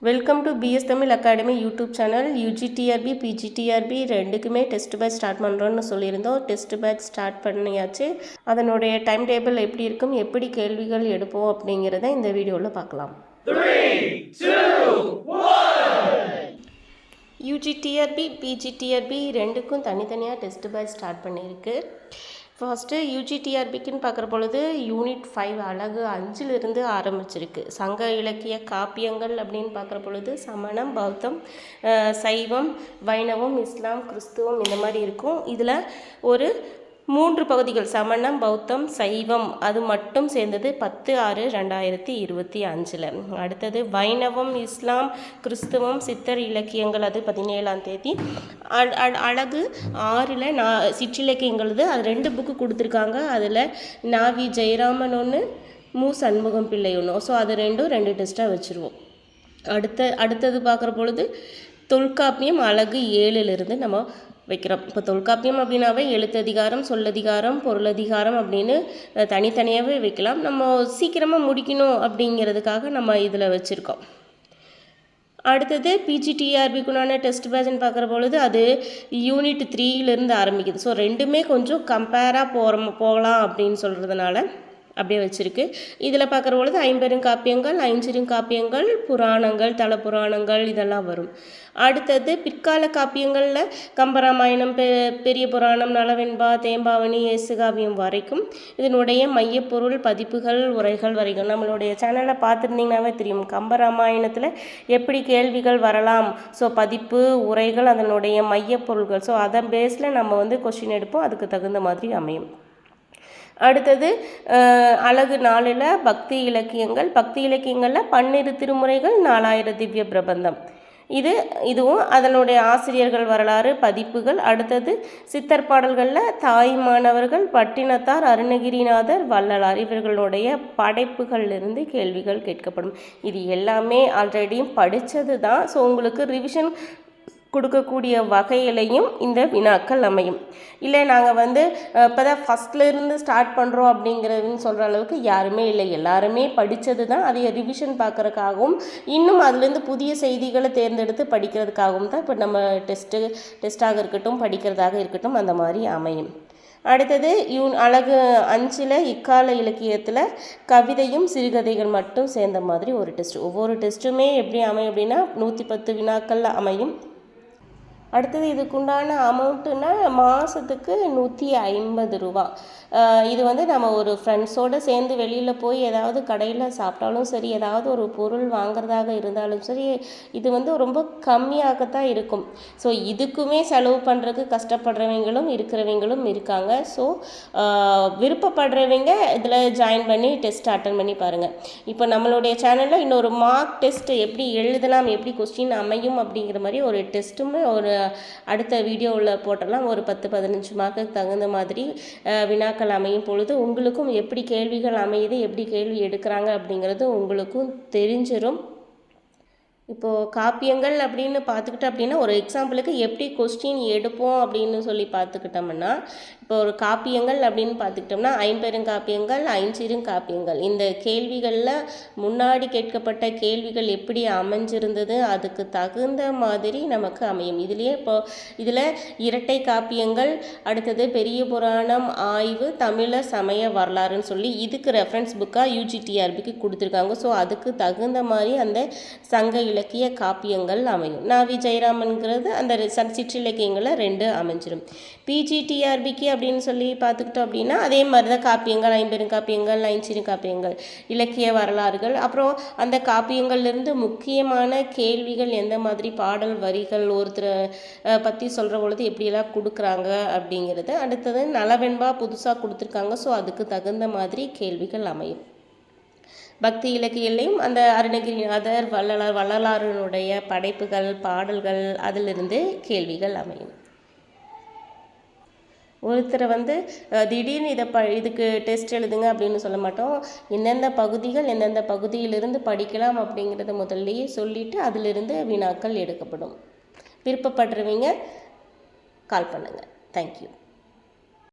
Welcome to PS Tamil Academy YouTube channel. UGTRB PGTRB ரெண்டுக்குமே test batch start பண்ணுறோன்னு சொல்லியிருந்தோம். Test batch start பண்ணியாச்சு. அதனுடைய டைம் டேபிள் எப்படி இருக்கும், எப்படி கேள்விகள் எடுப்போம் அப்படிங்கிறத இந்த வீடியோவில் பார்க்கலாம். யூஜிடிஆர்பி பிஜிடிஆர்பி ரெண்டுக்கும் தனித்தனியாக டெஸ்ட் பேட்ச் ஸ்டார்ட் பண்ணியிருக்கு. ஃபர்ஸ்ட்டு யூஜிடிஆர்பிக்குன்னு பார்க்குற பொழுது யூனிட் 5 அழகு 5லிருந்து ஆரம்பிச்சிருக்கு. சங்க இலக்கிய காப்பியங்கள் அப்படின்னு பார்க்குற பொழுது சமணம், பௌத்தம், சைவம், வைணவம், இஸ்லாம், கிறிஸ்துவம் இந்த மாதிரி இருக்கும். இதில் ஒரு 3 பகுதிகள் சமணம், பௌத்தம், சைவம் அது மட்டும் சேர்ந்தது 10/6/2025. அடுத்தது வைணவம், இஸ்லாம், கிறிஸ்துவம், சித்தர் இலக்கியங்கள் அது 17ஆம் தேதி. அழகு 6ல் சிற்றிலக்கியங்கள் அது 2 புக்கு கொடுத்துருக்காங்க. அதில் நாவி ஜெயராமன் ஒன்று, மு சண்முகம் பிள்ளை ஒன்று. ஸோ அது 2 டெஸ்ட்டாக வச்சுருவோம். அடுத்தது பார்க்குற பொழுது தொல்காப்பியம் அழகு 7லிருந்து நம்ம வைக்கிறோம். இப்போ தொல்காப்பியம் அப்படின்னாவே எழுத்ததிகாரம், சொல்லதிகாரம், பொருளதிகாரம் அப்படின்னு தனித்தனியாகவே வைக்கலாம். நம்ம சீக்கிரமாக முடிக்கணும் அப்படிங்கிறதுக்காக நம்ம இதில் வச்சுருக்கோம். அடுத்தது பிஜிடிஆர்பிக்குண்டான டெஸ்ட் பேட்ச்னு பார்க்குற பொழுது அது யூனிட் 3லிருந்து ஆரம்பிக்குது. ஸோ ரெண்டுமே கொஞ்சம் கம்பேராக போகலாம் அப்படின்னு சொல்கிறதுனால அப்படியே வச்சுருக்கு. இதில் பார்க்குற பொழுது 50 காப்பியங்கள், 5 காப்பியங்கள், புராணங்கள், தல புராணங்கள் இதெல்லாம் வரும். அடுத்தது பிற்கால காப்பியங்களில் கம்பராமாயணம், பெரிய புராணம், நலவெண்பா, தேம்பாவணி, இயேசுகாவியம் வரைக்கும் இதனுடைய மையப்பொருள், பதிப்புகள், உரைகள் வரைக்கும் நம்மளுடைய சேனலில் பார்த்துருந்தீங்கன்னாவே தெரியும். கம்பராமாயணத்தில் எப்படி கேள்விகள் வரலாம், ஸோ பதிப்பு, உரைகள், அதனுடைய மையப்பொருள்கள், ஸோ அதன் பேஸில் நம்ம கொஸ்டின் எடுப்போம். அதுக்கு தகுந்த மாதிரி அமையும். அடுத்தது அழகு 4ல் பக்தி இலக்கியங்கள். பக்தி இலக்கியங்களில் 12 திருமுறைகள், 4000 திவ்ய பிரபந்தம். இதுவும் அதனுடைய ஆசிரியர்கள் வரலாறு, பதிப்புகள். அடுத்தது சித்தர் பாடல்களில் தாய்மானவர்கள், பட்டினத்தார், அருணகிரிநாதர், வள்ளலார் இவர்களுடைய படைப்புகளிலிருந்து கேள்விகள் கேட்கப்படும். இது எல்லாமே ஆல்ரெடியும் படித்தது தான். ஸோ உங்களுக்கு ரிவிஷன் கொடுக்கக்கூடிய வகையிலையும் இந்த வினாக்கள் அமையும். இல்லை நாங்கள் இப்போ தான் ஃபஸ்ட்லேருந்து ஸ்டார்ட் பண்ணுறோம் அப்படிங்கிறதுன்னு சொல்கிற அளவுக்கு யாருமே இல்லை. எல்லாருமே படித்தது தான். அதை ரிவிஷன் பார்க்குறதுக்காகவும் இன்னும் அதுலேருந்து புதிய செய்திகளை தேர்ந்தெடுத்து படிக்கிறதுக்காகவும் தான் இப்போ நம்ம டெஸ்ட்டாக இருக்கட்டும், படிக்கிறதாக இருக்கட்டும் அந்த மாதிரி அமையும். அடுத்தது அழகு 5ல் இக்கால இலக்கியத்தில் கவிதையும் சிறுகதைகள் மட்டும் சேர்ந்த மாதிரி ஒரு டெஸ்ட். ஒவ்வொரு டெஸ்ட்டுமே எப்படி அமையும் அப்படின்னா 110 வினாக்கள் அமையும். அடுத்தது இதுக்குண்டான அமௌண்ட்டுன்னா மாதத்துக்கு 150 ரூபா. இது நம்ம ஒரு ஃப்ரெண்ட்ஸோடு சேர்ந்து வெளியில் போய் ஏதாவது கடையில் சாப்பிட்டாலும் சரி, ஏதாவது ஒரு பொருள் வாங்குறதாக இருந்தாலும் சரி, இது ரொம்ப கம்மியாகத்தான் இருக்கும். ஸோ இதுக்குமே செலவு பண்ணுறதுக்கு கஷ்டப்படுறவங்களும் இருக்கிறவங்களும் இருக்காங்க. ஸோ விருப்பப்படுறவங்க இதில் ஜாயின் பண்ணி டெஸ்ட் அட்டன் பண்ணி பாருங்கள். இப்போ நம்மளுடைய சேனலில் இன்னொரு மார்க் டெஸ்ட் எப்படி எழுதலாம், எப்படி கொஸ்டின் அமையும் அப்படிங்கிற மாதிரி ஒரு டெஸ்ட்டுமே ஒரு அடுத்த வீடியோவில் போட்டலாம். ஒரு 10-15 மார்க்குக்கு தகுந்த மாதிரி வினாக்கள் அமையும் பொழுது உங்களுக்கும் எப்படி கேள்விகள் அமையுது, எப்படி கேள்வி எடுக்கிறாங்க அப்படிங்கிறது உங்களுக்கும் தெரிஞ்சிடும். இப்போது காப்பியங்கள் அப்படின்னு பார்த்துக்கிட்டோம் அப்படின்னா ஒரு எக்ஸாம்பிளுக்கு எப்படி கொஸ்டின் எடுப்போம் அப்படின்னு சொல்லி பார்த்துக்கிட்டோம்னா, இப்போ ஒரு காப்பியங்கள் அப்படின்னு பார்த்துக்கிட்டோம்னா 50 காப்பியங்கள், 5 காப்பியங்கள். இந்த கேள்விகளில் முன்னாடி கேட்கப்பட்ட கேள்விகள் எப்படி அமைஞ்சிருந்தது அதுக்கு தகுந்த மாதிரி நமக்கு அமையும். இதில் இரட்டை காப்பியங்கள், அடுத்தது பெரிய புராணம் ஆய்வு, தமிழர் சமய வரலாறுன்னு சொல்லி இதுக்கு ரெஃபரன்ஸ் புக்காக யூஜிடிஆர்பிக்கு கொடுத்துருக்காங்க. ஸோ அதுக்கு தகுந்த மாதிரி அந்த சங்க இலக்கிய காப்பியங்கள் அமையும். நாவி ஜெயராமன்கிறது அந்த சிற்றிலக்கியங்களில் 2 அமைஞ்சிடும். பிஜிடிஆர்பிக்கு அப்படின்னு சொல்லி பார்த்துக்கிட்டோம் அப்படின்னா அதே மாதிரி தான் காப்பியங்கள், 50 காப்பியங்கள், 5 காப்பியங்கள், இலக்கிய வரலாறுகள். அப்புறம் அந்த காப்பியங்கள்லேருந்து முக்கியமான கேள்விகள், எந்த மாதிரி பாடல் வரிகள் ஒருத்தரை பற்றி சொல்கிற பொழுது எப்படியெல்லாம் கொடுக்குறாங்க அப்படிங்கிறது. அடுத்தது நலவெண்பா புதுசாக கொடுத்துருக்காங்க. ஸோ அதுக்கு தகுந்த மாதிரி கேள்விகள் அமையும். பக்தி இலக்கியிலையும் அந்த அருணகிரிநாதர், வள்ளலாருடைய படைப்புகள், பாடல்கள் அதிலிருந்து கேள்விகள் அமையும். ஒருத்தரை திடீர்னு இதுக்கு டெஸ்ட் எழுதுங்க அப்படின்னு சொல்ல மாட்டோம். எந்தெந்த பகுதிகள் எந்தெந்த பகுதியிலிருந்து படிக்கலாம் அப்படிங்கிறத முதல்லையே சொல்லிவிட்டு அதிலிருந்து வினாக்கள் எடுக்கப்படும். விருப்பப்படுறவங்க கால் பண்ணுங்கள். தேங்க்யூ.